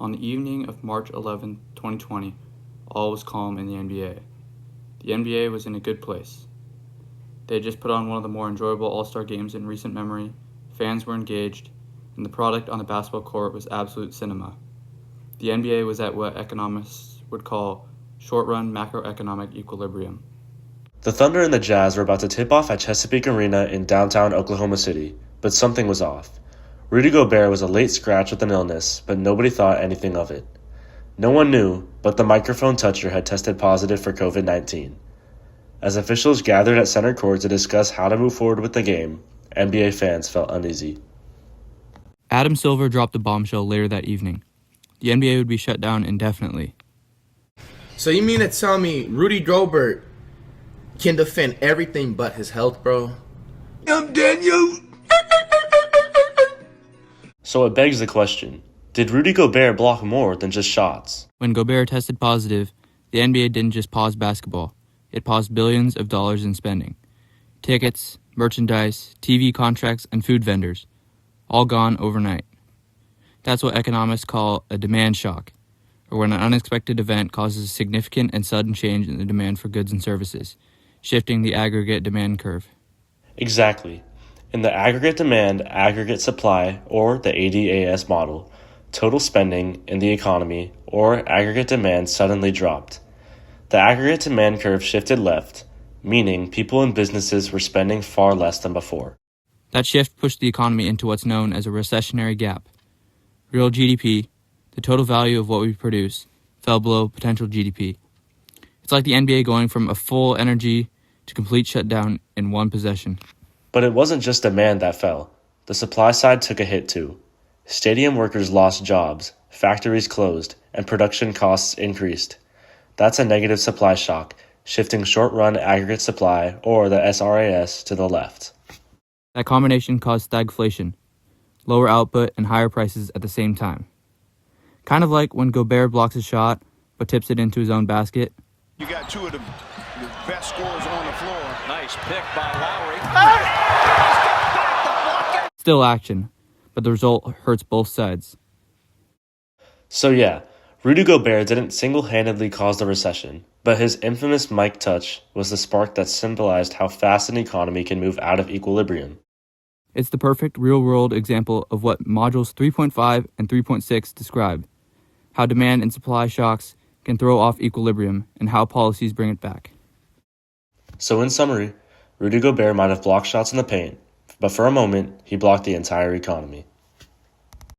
On the evening of March 11, 2020, all was calm in the NBA. The NBA was in a good place. They had just put on one of the more enjoyable All-Star games in recent memory, fans were engaged, and the product on the basketball court was absolute cinema. The NBA was at what economists would call short-run macroeconomic equilibrium. The Thunder and the Jazz were about to tip off at Chesapeake Arena in downtown Oklahoma City, but something was off. Rudy Gobert was a late scratch with an illness, but nobody thought anything of it. No one knew, but the microphone toucher had tested positive for COVID-19. As officials gathered at center court to discuss how to move forward with the game, NBA fans felt uneasy. Adam Silver dropped a bombshell later that evening. The NBA would be shut down indefinitely. So you mean to tell me Rudy Gobert can defend everything but his health, bro? I'm Daniel. So it begs the question, did Rudy Gobert block more than just shots? When Gobert tested positive, the NBA didn't just pause basketball. It paused billions of dollars in spending. Tickets, merchandise, TV contracts, and food vendors, all gone overnight. That's what economists call a demand shock, or when an unexpected event causes a significant and sudden change in the demand for goods and services, shifting the aggregate demand curve. Exactly. In the aggregate demand, aggregate supply, or the ADAS model, total spending in the economy, or aggregate demand suddenly dropped. The aggregate demand curve shifted left, meaning people and businesses were spending far less than before. That shift pushed the economy into what's known as a recessionary gap. Real GDP, the total value of what we produce, fell below potential GDP. It's like the NBA going from a full energy to complete shutdown in one possession. But it wasn't just demand that fell. The supply side took a hit too. Stadium workers lost jobs, factories closed, and production costs increased. That's a negative supply shock, shifting short-run aggregate supply, or the SRAS, to the left. That combination caused stagflation, lower output and higher prices at the same time. Kind of like when Gobert blocks a shot, but tips it into his own basket. You got two of the best scorers on the floor. Nice pick by Lowry. Still action, but the result hurts both sides. So yeah, Rudy Gobert didn't single-handedly cause the recession, but his infamous mic touch was the spark that symbolized how fast an economy can move out of equilibrium. It's the perfect real-world example of what modules 3.5 and 3.6 describe, how demand and supply shocks can throw off equilibrium and how policies bring it back. So in summary, Rudy Gobert might have blocked shots in the paint, but for a moment, he blocked the entire economy.